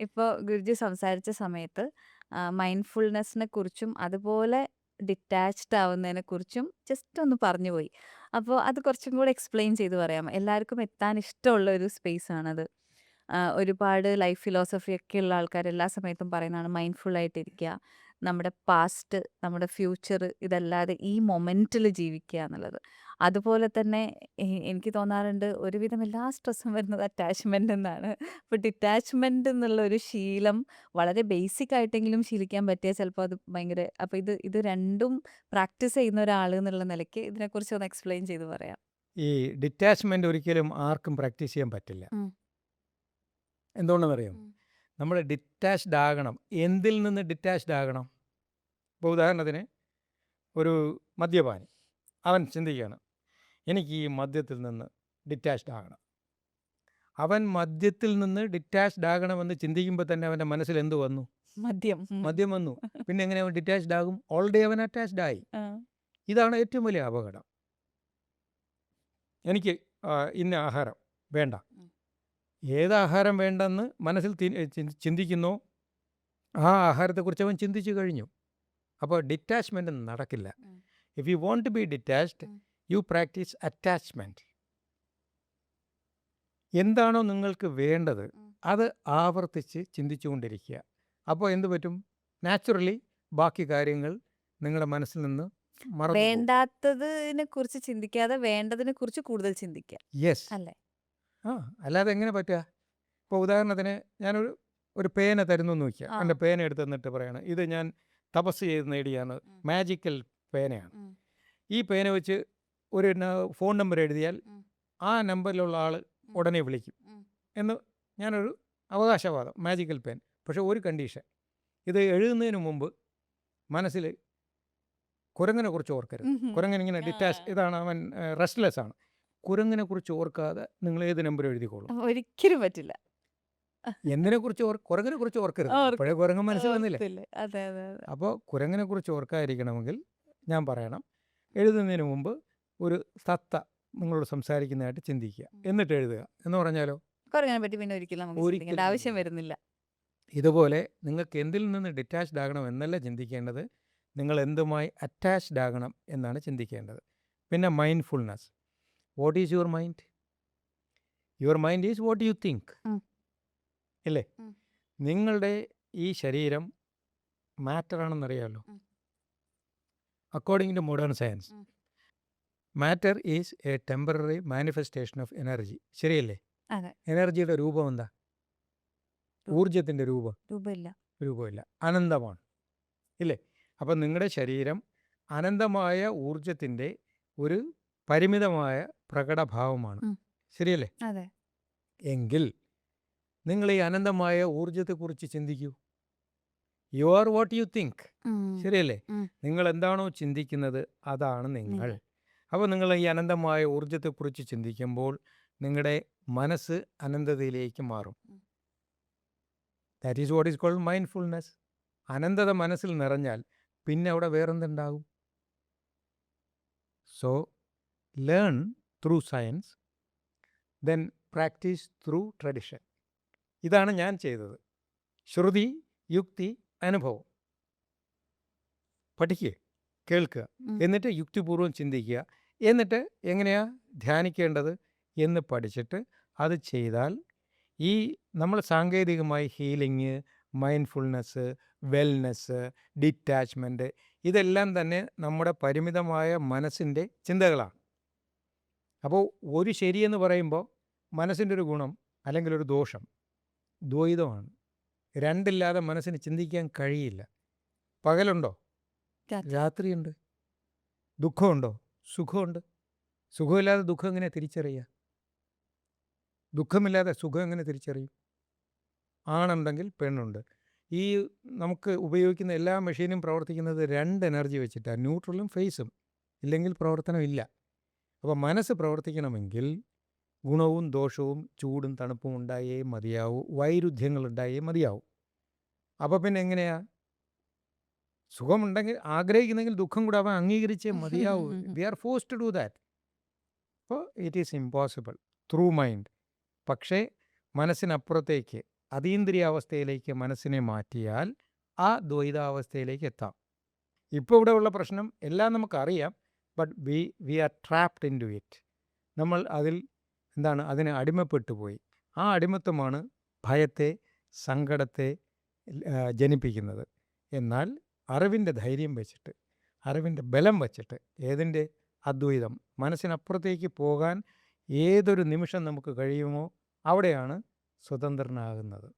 ഇപ്പോൾ ഗുരുജി സംസാരിച്ച സമയത്ത് മൈൻഡ്ഫുൾനെസ്സിനെ കുറിച്ചും അതുപോലെ ഡിറ്റാച്ച്ഡ് ആവുന്നതിനെ കുറിച്ചും ജസ്റ്റ് ഒന്ന് പറഞ്ഞു പോയി. അപ്പോൾ അത് കുറച്ചും കൂടെ എക്സ്പ്ലെയിൻ ചെയ്ത് പറയാമോ? എല്ലാവർക്കും എത്താൻ ഇഷ്ടമുള്ള ഒരു സ്പേസ് ആണത്. ഒരുപാട് ലൈഫ് ഫിലോസഫി ഒക്കെ ഉള്ള ആൾക്കാർ എല്ലാ സമയത്തും പറയുന്നതാണ് മൈൻഡ്ഫുൾ ആയിട്ടിരിക്കുക. നമ്മുടെ പാസ്റ്റ്, നമ്മുടെ ഫ്യൂച്ചർ ഇതല്ലാതെ ഈ മൊമെന്റിൽ ജീവിക്കുക എന്നുള്ളത്. അതുപോലെ തന്നെ എനിക്ക് തോന്നാറുണ്ട് ഒരുവിധം എല്ലാ സ്ട്രെസ്സും വരുന്നത് അറ്റാച്ച്മെന്റ് എന്നാണ്. അപ്പോൾ ഡിറ്റാച്ച്മെന്റ് എന്നുള്ള ഒരു ശീലം വളരെ ബേസിക് ആയിട്ടെങ്കിലും ശീലിക്കാൻ പറ്റിയാൽ ചിലപ്പോൾ അത് ഭയങ്കര, അപ്പോൾ ഇത് രണ്ടും പ്രാക്ടീസ് ചെയ്യുന്ന ഒരാൾ എന്നുള്ള നിലയ്ക്ക് ഇതിനെക്കുറിച്ച് ഒന്ന് എക്സ്പ്ലെയിൻ ചെയ്ത് പറയാം. ഈ ഡിറ്റാച്ച്മെന്റ് ഒരിക്കലും ആർക്കും പ്രാക്ടീസ് ചെയ്യാൻ പറ്റില്ല. ഉം. എന്തുകൊണ്ടെന്നറിയാം? ഉം. നമ്മൾ ഡിറ്റാച്ച്ഡ് ആകണം. എന്തിൽ നിന്ന് ഡിറ്റാച്ച്ഡ് ആകണം? ഇപ്പോൾ ഉദാഹരണത്തിന് ഒരു മദ്യപാനി, അവൻ ചിന്തിക്കുകയാണ്, എനിക്ക് ഈ മദ്യത്തിൽ നിന്ന് ഡിറ്റാച്ച്ഡ് ആകണം. അവൻ മദ്യത്തിൽ നിന്ന് ഡിറ്റാച്ച്ഡ് ആകണമെന്ന് ചിന്തിക്കുമ്പോൾ തന്നെ അവൻ്റെ മനസ്സിൽ എന്ത് വന്നു? മദ്യം. മദ്യം വന്നു. പിന്നെ എങ്ങനെ അവൻ ഡിറ്റാച്ച്ഡ് ആകും? ഓൾറെഡി അവൻ അറ്റാച്ച്ഡ് ആയി. ആ. ഇതാണ് ഏറ്റവും വലിയ അപകടം. എനിക്ക് ഇന്ന ആഹാരം വേണ്ട. ഏത് ആഹാരം വേണ്ടെന്ന് മനസ്സിൽ ചിന്തിക്കുന്നോ ആ ആഹാരത്തെക്കുറിച്ച് അവൻ ചിന്തിച്ചു കഴിഞ്ഞു. അപ്പോൾ ഡിറ്റാച്ച്മെൻറ്റ് നടക്കില്ല. If you want to be detached, you practice attachment. എന്താണോ നിങ്ങൾക്ക് വേണ്ടത് അത് ആവർത്തിച്ച് ചിന്തിച്ചുകൊണ്ടിരിക്കുക. അപ്പോൾ എന്ത് പറ്റും? നാച്ചുറലി ബാക്കി കാര്യങ്ങൾ നിങ്ങളുടെ മനസ്സിൽ നിന്ന് മറന്നു പോകും. വേണ്ടാത്തതിനെ കുറിച്ച് ചിന്തിക്കാതെ വേണ്ടതിനെ കുറിച്ച് കൂടുതൽ ചിന്തിക്കുക യെസ്. അല്ലേ? അല്ലാതെ എങ്ങനെ പറ്റുക? ഇപ്പോൾ ഉദാഹരണത്തിന് ഒരു പേന തരുന്നു എന്ന് വയ്ക്കുക. ആ. എൻ്റെ പേന എടുത്ത് തന്നിട്ട് പറയാണ്, ഇത് ഞാൻ തപസ് ചെയ്ത് നേടിയാണ്, മാജിക്കൽ പേനയാണ്. ഈ പേന വെച്ച് ഒരു ഫോൺ നമ്പർ എഴുതിയാൽ ആ നമ്പറിലുള്ള ആൾ ഉടനെ വിളിക്കും എന്ന് ഞാനൊരു അവകാശവാദം, മാജിക്കൽ പേൻ. പക്ഷേ ഒരു കണ്ടീഷൻ, ഇത് എഴുതുന്നതിന് മുമ്പ് മനസ്സിൽ കുരങ്ങനെ കുറിച്ച് ഓർക്കരുത്. കുരങ്ങൻ ഇങ്ങനെ ഇതാണ്, അവൻ റെസ്റ്റ്ലെസ് ആണ്. കുരങ്ങിനെ കുറിച്ച് ഓർക്കാതെ നിങ്ങൾ ഏത് നമ്പർ എഴുതിക്കോളും. ഒരിക്കലും പറ്റില്ല. എന്തിനെ കുറിച്ച് കുരങ്ങിനെ കുറിച്ച് ഓർക്കരുത്. അപ്പോഴേ കുരങ്ങൻ മനസ്സിൽ വന്നില്ലേ? അതെ അതെ അതെ. അപ്പോൾ കുരങ്ങിനെ കുറിച്ച് ഓർക്കാതിരിക്കണമെങ്കിൽ ഞാൻ പറയണം, എഴുതുന്നതിന് മുമ്പ് ഒരു തത്ത നിങ്ങളോട് സംസാരിക്കുന്നതായിട്ട് ചിന്തിക്കുക, എന്നിട്ട് എഴുതുക എന്ന് പറഞ്ഞാലോ? കുരങ്ങനെ പറ്റി പിന്നെ ഒരിക്കലും നമുക്ക് ചിന്തിക്കേണ്ട ആവശ്യം വരുന്നില്ല. ഇതുപോലെ നിങ്ങൾക്ക് എന്തിൽ നിന്ന് ഡിറ്റാച്ച്ഡ് ആകണം എന്നല്ല ചിന്തിക്കേണ്ടത്, നിങ്ങൾ എന്തുമായി അറ്റാച്ച്ഡ് ആകണം എന്നാണ് ചിന്തിക്കേണ്ടത്. പിന്നെ mindfulness. What is your mind? Your mind is what you think. ഇല്ലേ? നിങ്ങളുടെ ഈ ശരീരം മാറ്റർ ആണെന്നറിയാമല്ലോ. According to modern science, matter is a temporary manifestation of energy. ശരിയല്ലേ? എനർജിയുടെ രൂപം എന്താ? ഊർജത്തിൻ്റെ രൂപമില്ല, അനന്തമാണ്. ഇല്ലേ? അപ്പം നിങ്ങളുടെ ശരീരം അനന്തമായ ഊർജത്തിൻ്റെ ഒരു പരിമിതമായ പ്രകടഭാവമാണ്. ശരിയല്ലേ? എങ്കിൽ നിങ്ങൾ ഈ അനന്തമായ ഊർജത്തെക്കുറിച്ച് ചിന്തിക്കൂ. You are what you think. ശരിയല്ലേ? നിങ്ങൾ എന്താണോ ചിന്തിക്കുന്നത് അതാണ് നിങ്ങൾ. അപ്പോൾ നിങ്ങൾ ഈ അനന്തമായ ഊർജത്തെക്കുറിച്ച് ചിന്തിക്കുമ്പോൾ നിങ്ങളുടെ മനസ്സ് അനന്തതയിലേക്ക് മാറും. That is what is called mindfulness. അനന്തത മനസ്സിൽ നിറഞ്ഞാൽ പിന്നെ അവിടെ വേറെന്തുണ്ടാകും? So learn through science, then practice through tradition. ഇതാണ് ഞാൻ ചെയ്തത്. ശ്രുതി, യുക്തി, അനുഭവം. പഠിക്കുക, കേൾക്കുക, എന്നിട്ട് യുക്തിപൂർവ്വം ചിന്തിക്കുക, എന്നിട്ട് എങ്ങനെയാണ് ധ്യാനിക്കേണ്ടത് എന്ന് പഠിച്ചിട്ട് അത് ചെയ്താൽ ഈ നമ്മൾ സാങ്കേതികമായി ഹീലിംഗ്, മൈൻഡ്ഫുൾനെസ്, വെൽനെസ്, ഡിറ്റാച്ച്മെൻറ്റ് ഇതെല്ലാം തന്നെ നമ്മുടെ പരിമിതമായ മനസ്സിൻ്റെ ചിന്തകളാണ്. അപ്പോൾ ഒരു ശരിയെന്ന് പറയുമ്പോൾ മനസ്സിൻ്റെ ഒരു ഗുണം അല്ലെങ്കിൽ ഒരു ദോഷം ദ്വൈതമാണ്. രണ്ടില്ലാതെ മനസ്സിന് ചിന്തിക്കാൻ കഴിയില്ല. പകലുണ്ടോ? രാത്രിയുണ്ട്. ദുഃഖമുണ്ടോ? സുഖമുണ്ട്. സുഖമില്ലാതെ ദുഃഖം എങ്ങനെ തിരിച്ചറിയുക? ദുഃഖമില്ലാതെ സുഖം എങ്ങനെ തിരിച്ചറിയും? ആണുണ്ടെങ്കിൽ പെണ്ണുണ്ട്. ഈ നമുക്ക് ഉപയോഗിക്കുന്ന എല്ലാ മെഷീനും പ്രവർത്തിക്കുന്നത് 2 എനർജി വെച്ചിട്ടാണ്, ന്യൂട്രലും ഫേസും. ഇല്ലെങ്കിൽ പ്രവർത്തനമില്ല. അപ്പോൾ മനസ്സ് പ്രവർത്തിക്കണമെങ്കിൽ ഗുണവും ദോഷവും ചൂടും തണുപ്പും ഉണ്ടായേ മതിയാവൂ, വൈരുദ്ധ്യങ്ങൾ ഉണ്ടായേ മതിയാവൂ. അപ്പോൾ പിന്നെ എങ്ങനെയാ? സുഖമുണ്ടെങ്കിൽ ആഗ്രഹിക്കുന്നെങ്കിൽ ദുഃഖം കൂടെ അവൻ അംഗീകരിച്ചേ മതിയാവൂ. We are forced to do that. അപ്പോൾ it is impossible through mind. പക്ഷേ മനസ്സിനപ്പുറത്തേക്ക് അതീന്ദ്രിയാവസ്ഥയിലേക്ക് മനസ്സിനെ മാറ്റിയാൽ ആ ദ്വൈതാവസ്ഥയിലേക്ക് എത്താം. ഇപ്പോൾ ഇവിടെ ഉള്ള പ്രശ്നം എല്ലാം നമുക്കറിയാം, but we are trapped into it. നമ്മൾ അതിന് അടിമപ്പെട്ടു പോയി. ആ അടിമത്വമാണ് ഭയത്തെ, സങ്കടത്തെ ജനിപ്പിക്കുന്നത്. എന്നാൽ അറിവിൻ്റെ ധൈര്യം വെച്ചിട്ട്, അറിവിൻ്റെ ബലം വച്ചിട്ട്, ഏതിൻ്റെ അദ്വൈതം, മനസ്സിനപ്പുറത്തേക്ക് പോകാൻ ഏതൊരു നിമിഷം നമുക്ക് കഴിയുമോ അവിടെയാണ് സ്വതന്ത്രനാകുന്നത്.